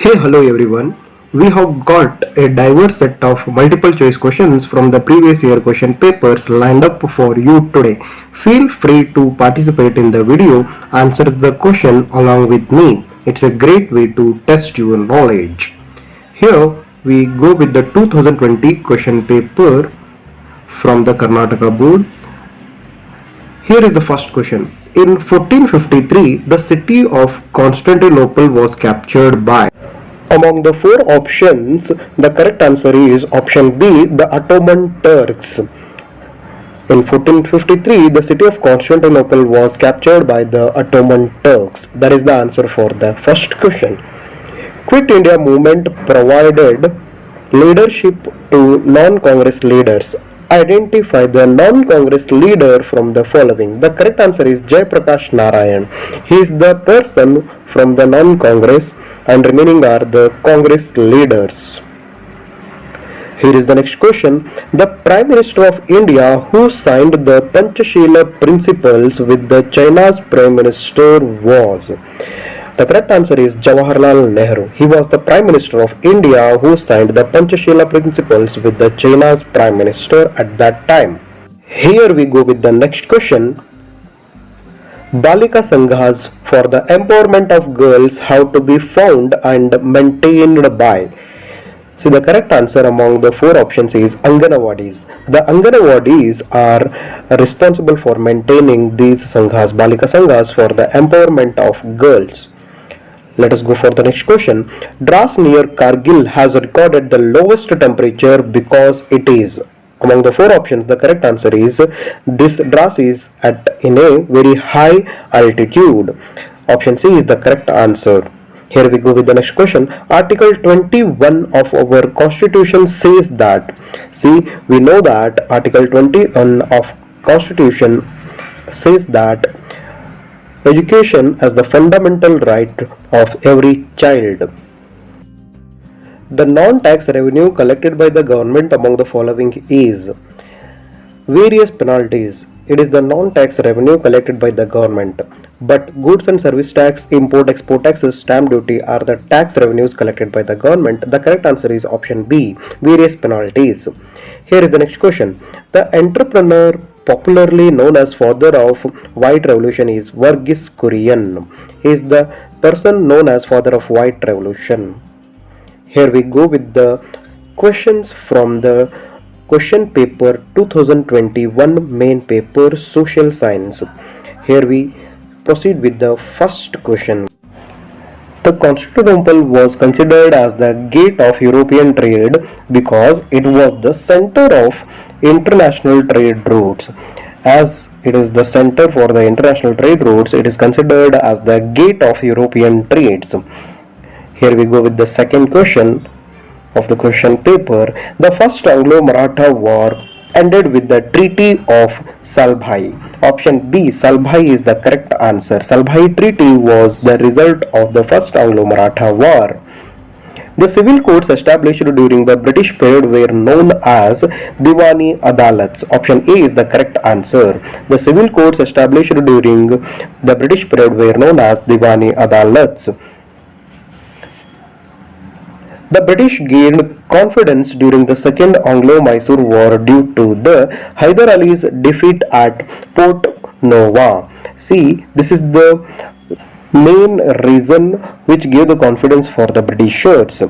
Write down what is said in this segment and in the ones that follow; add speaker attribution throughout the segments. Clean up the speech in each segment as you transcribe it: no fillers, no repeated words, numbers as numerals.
Speaker 1: Hey, hello everyone. We have got a diverse set of multiple choice questions from the previous year question papers lined up for you today. Feel free to participate in the video, answer the question along with me. It's a great way to test your knowledge. Here we go with the 2020 question paper from the Karnataka board. Here is the first question. In 1453, the city of Constantinople was captured by. Among the four options, the correct answer is option B, the Ottoman Turks. In 1453, the city of Constantinople was captured by the Ottoman Turks. That is the answer for the first question. Quit India movement provided leadership to non-Congress leaders. Identify the non-Congress leader from the following. The correct answer is Jai Prakash Narayan. He is the person from the non-Congress and remaining are the Congress leaders. Here is the next question. The Prime Minister of India who signed the Panchashila principles with the China's Prime Minister was. The correct answer is Jawaharlal Nehru. He was the Prime Minister of India who signed the Panchashila principles with the China's Prime Minister at that time. Here we go with the next question. Balika Sanghas for the empowerment of girls have to be found and maintained by. See, the correct answer among the four options is Anganawadis. The Anganawadis are responsible for maintaining these Sanghas, Balika Sanghas, for the empowerment of girls. Let us go for the next question. Dras near Kargil has recorded the lowest temperature because it is. Among the four options, the correct answer is this Dras is in a very high altitude. Option C is the correct answer. Here we go with the next question. Article 21 of our Constitution says that. See, we know that Article 21 of Constitution says that education as the fundamental right of every child. The non-tax revenue collected by the government among the following is various penalties. It is the non-tax revenue collected by the government. But goods and service tax, import-export taxes, stamp duty are the tax revenues collected by the government. The correct answer is option B, various penalties. Here is the next question. The entrepreneur popularly known as father of white revolution is Verghese Kurian. He is the person known as father of white revolution. Here we go with the questions from the question paper 2021 main paper social science. Here we proceed with the first question. The Constantinople was considered as the gate of European trade because it was the center of international trade routes. As it is the center for the international trade routes, it is considered as the gate of European trades. Here we go with the second question of the question paper. The first Anglo-Maratha war ended with the Treaty of Salbhai. Option B, Salbhai is the correct answer. Salbhai Treaty was the result of the first Anglo-Maratha war. The civil courts established during the British period were known as Diwani Adalats. Option A is the correct answer. The civil courts established during the British period were known as Diwani Adalats. The British gained confidence during the Second Anglo-Mysore War due to the Hyder Ali's defeat at Port Nova. See, this is the main reason which gave the confidence for the Britishers.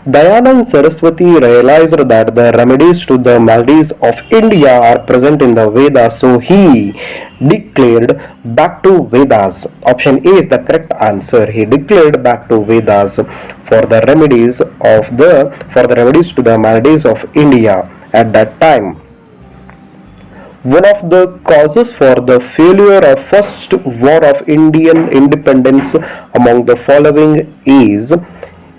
Speaker 1: Dayanand Saraswati realized that the remedies to the maladies of India are present in the Vedas, so he declared back to Vedas. Option A is the correct answer. He declared back to Vedas for the remedies to the maladies of India at that time. One of the causes for the failure of first war of Indian independence among the following is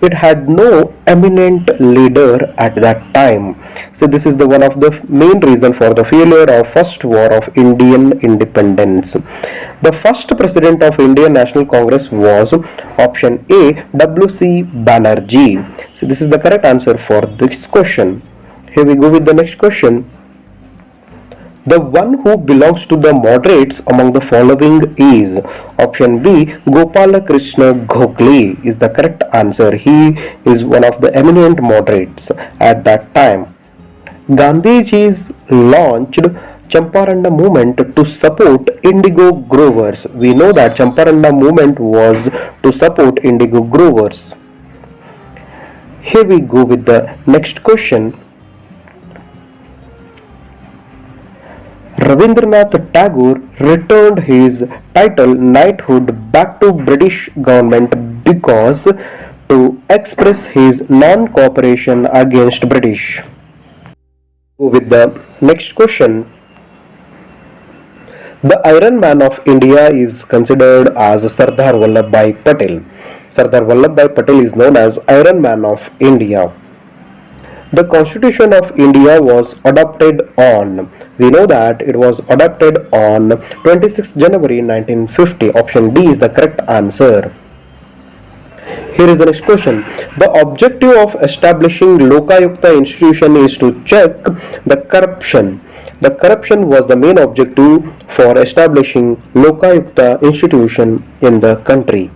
Speaker 1: it had no eminent leader at that time. So this is the one of the main reason for the failure of first war of Indian independence. The first president of Indian National Congress was option A, W.C. Banerjee. So this is the correct answer for this question. Here we go with the next question. The one who belongs to the moderates among the following is option B. Gopalakrishna Gokhale is the correct answer. He is one of the eminent moderates at that time. Gandhiji's launched Champaranda movement to support indigo growers. We know that Champaranda movement was to support indigo growers. Here we go with the next question. Rabindranath Tagore returned his title knighthood back to British government because to express his non-cooperation against British. Go with the next question. The Iron Man of India is considered as Sardar Vallabhbhai Patel. Sardar Vallabhbhai Patel is known as Iron Man of India. The Constitution of India was adopted on, we know that it was adopted on 26 January 1950. Option D is the correct answer. Here is the next question. The objective of establishing Lokayukta institution is to check the corruption. The corruption was the main objective for establishing Lokayukta institution in the country.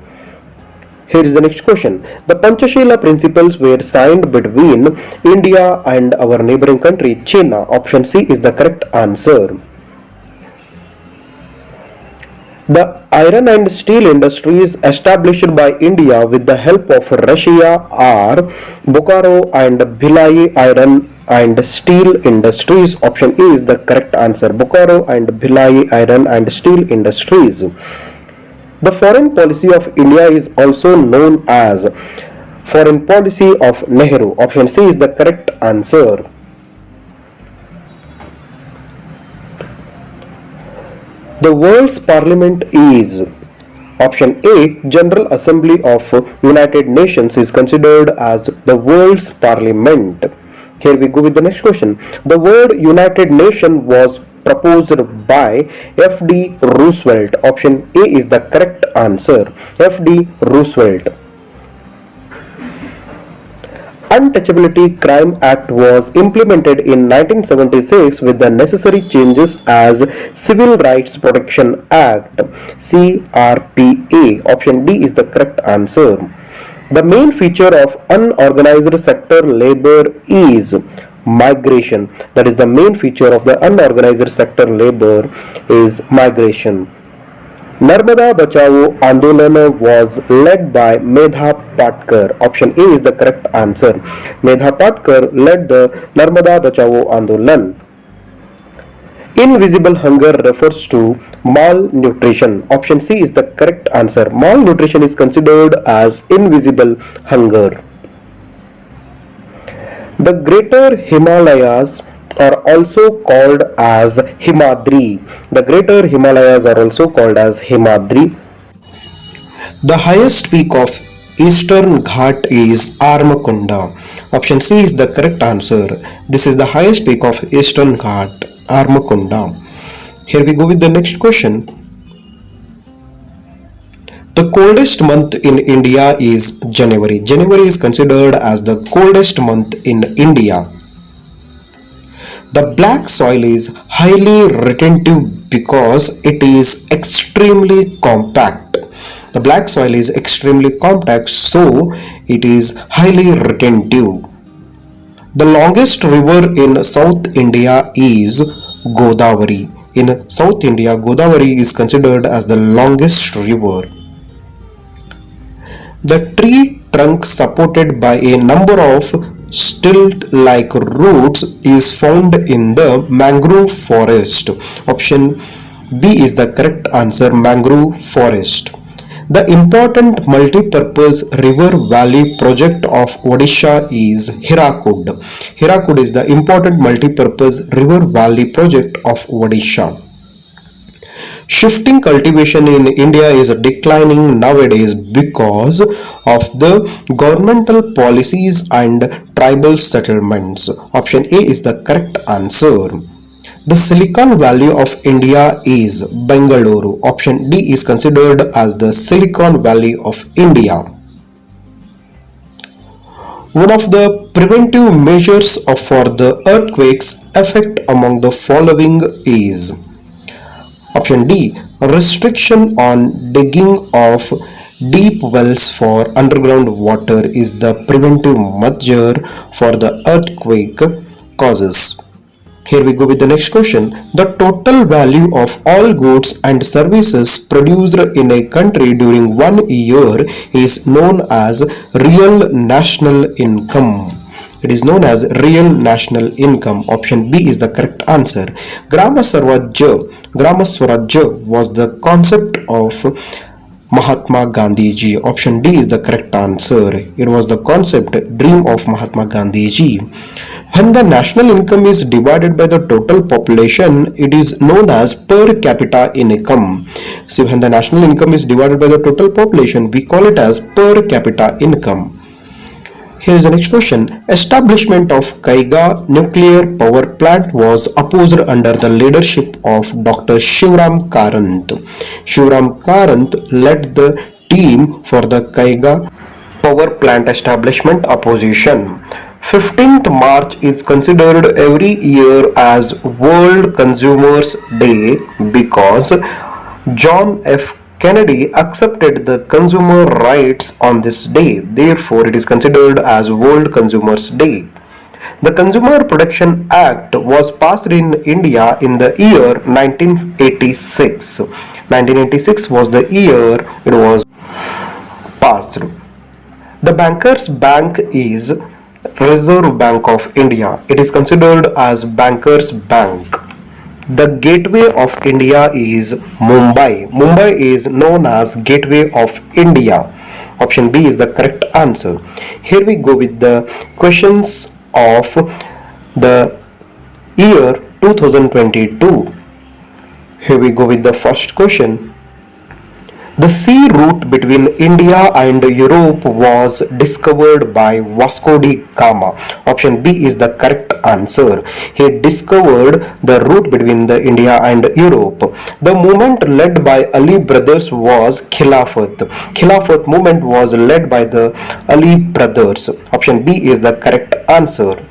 Speaker 1: Here is the next question. The Panchashila principles were signed between India and our neighboring country, China. Option C is the correct answer. The iron and steel industries established by India with the help of Russia are Bokaro and Bhilai iron and steel industries. Option A is the correct answer. Bokaro and Bhilai iron and steel industries. The foreign policy of India is also known as foreign policy of Nehru. Option C is the correct answer. The world's parliament is option A. General Assembly of United Nations is considered as the world's parliament. Here we go with the next question. The word United Nation was proposed by F.D. Roosevelt. Option A is the correct answer. F.D. Roosevelt. Untouchability Crime Act was implemented in 1976 with the necessary changes as Civil Rights Protection Act CRPA. Option D is the correct answer. The main feature of unorganized sector labor is migration. That is the main feature of the unorganized sector labor is migration. Narmada Bachao Andolan was led by Medha Patkar. Option A is the correct answer. Medha Patkar led the Narmada Bachao Andolan. Invisible hunger refers to malnutrition. Option C is the correct answer. Malnutrition is considered as invisible hunger. The Greater Himalayas are also called as Himadri. The Greater Himalayas are also called as Himadri. The highest peak of Eastern Ghat is Armakunda. Option C is the correct answer. This is the highest peak of Eastern Ghat, Armakunda. Here we go with the next question. The coldest month in India is January. January is considered as the coldest month in India. The black soil is highly retentive because it is extremely compact. The black soil is extremely compact, so it is highly retentive. The longest river in South India is Godavari. In South India, Godavari is considered as the longest river. The tree trunk supported by a number of stilt-like roots is found in the mangrove forest. Option B is the correct answer. Mangrove forest. The important multi-purpose river valley project of Odisha is Hirakud. Hirakud is the important multi-purpose river valley project of Odisha. Shifting cultivation in India is declining nowadays because of the governmental policies and tribal settlements. Option A is the correct answer. The Silicon Valley of India is Bengaluru. Option D is considered as the Silicon Valley of India. One of the preventive measures for the earthquakes effect among the following is? Option D. Restriction on digging of deep wells for underground water is the preventive measure for the earthquake causes. Here we go with the next question. The total value of all goods and services produced in a country during 1 year is known as real national income. It is known as real national income. Option B is the correct answer. Grama Swarajya was the concept of Mahatma Gandhi ji. Option D is the correct answer. It was the concept, dream of Mahatma Gandhi ji. When the national income is divided by the total population, it is known as per capita income. So when the national income is divided by the total population, we call it as per capita income. Here is the next question. Establishment of Kaiga nuclear power plant was opposed under the leadership of Dr. Shivram Karant. Shivram Karant led the team for the Kaiga power plant establishment opposition. 15th March is considered every year as World Consumers Day because John F. Kennedy accepted the consumer rights on this day. Therefore, it is considered as World Consumers Day. The Consumer Protection Act was passed in India in the year 1986. 1986 was the year it was passed. The Bankers Bank is Reserve Bank of India. It is considered as Bankers Bank. The gateway of India is Mumbai. Mumbai is known as Gateway of India. Option B is the correct answer. Here we go with the questions of the year 2022. Here we go with the first question. The sea route between India and Europe was discovered by Vasco da Gama. Option B is the correct answer. He discovered the route between the India and Europe. The movement led by Ali brothers was Khilafat. Khilafat movement was led by the Ali brothers. Option B is the correct answer.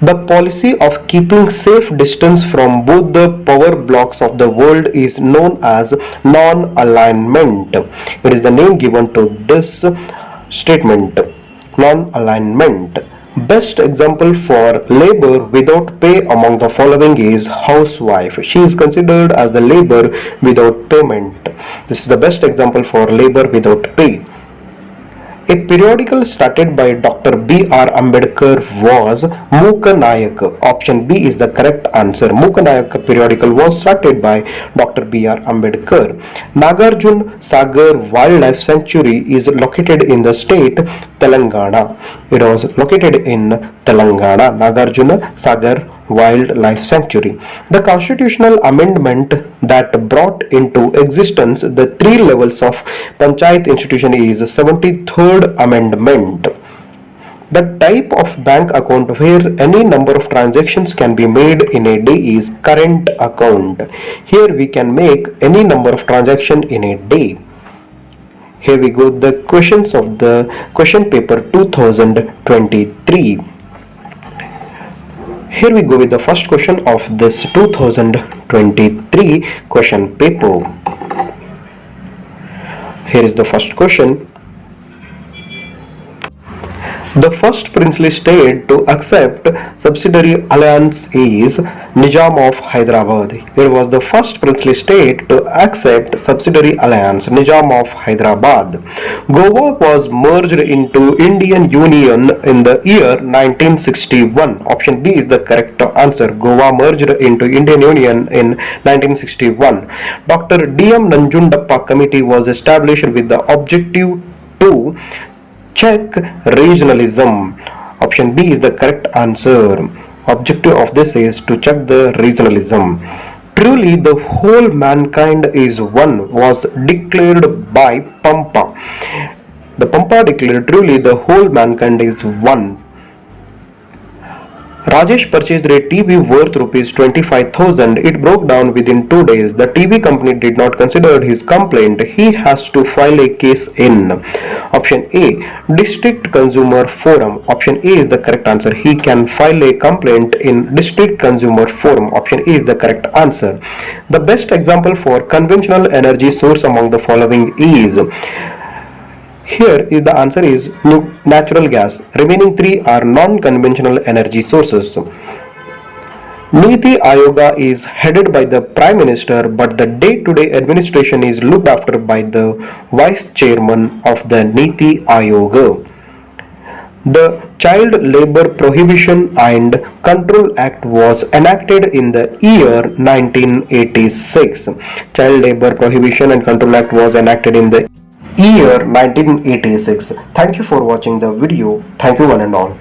Speaker 1: The policy of keeping safe distance from both the power blocks of the world is known as non-alignment. It is the name given to this statement, non-alignment. Best example for labor without pay among the following is housewife. She is considered as the labor without payment. This is the best example for labor without pay. A periodical started by Dr. B.R. Ambedkar was Mukanayak. Option B is the correct answer. Mukanayak periodical was started by Dr. B.R. Ambedkar. Nagarjun Sagar Wildlife Sanctuary is located in the state Telangana. It was located in Telangana. Nagarjuna Sagar Wildlife Sanctuary. The constitutional amendment that brought into existence the three levels of panchayat institution is 73rd Amendment. The type of bank account where any number of transactions can be made in a day is current account. Here we can make any number of transactions in a day. Here we go the questions of the question paper 2023. Here we go with the first question of this 2023 question paper. Here is the first question. The first princely state to accept subsidiary alliance is Nizam of Hyderabad. It was the first princely state to accept subsidiary alliance, Nizam of Hyderabad. Goa was merged into Indian Union in the year 1961. Option B is the correct answer. Goa merged into Indian Union in 1961. Dr. D.M. Nanjundappa Committee was established with the objective to check regionalism. Option B is the correct answer. Objective of this is to check the regionalism. Truly the whole mankind is one was declared by Pampa. The Pampa declared truly the whole mankind is one. Rajesh purchased a TV worth rupees 25,000. It broke down within 2 days. The TV company did not consider his complaint. He has to file a case in. Option A, District Consumer Forum. Option A is the correct answer. He can file a complaint in District Consumer Forum. Option A is the correct answer. The best example for conventional energy source among the following is. Here is the answer is natural gas. Remaining three are non-conventional energy sources. Niti Ayoga is headed by the Prime Minister, but the day-to-day administration is looked after by the Vice Chairman of the Niti Ayoga. The Child Labor Prohibition and Control Act was enacted in the year 1986. Child Labor Prohibition and Control Act was enacted in the year 1986. Thank you for watching the video. Thank you one and all.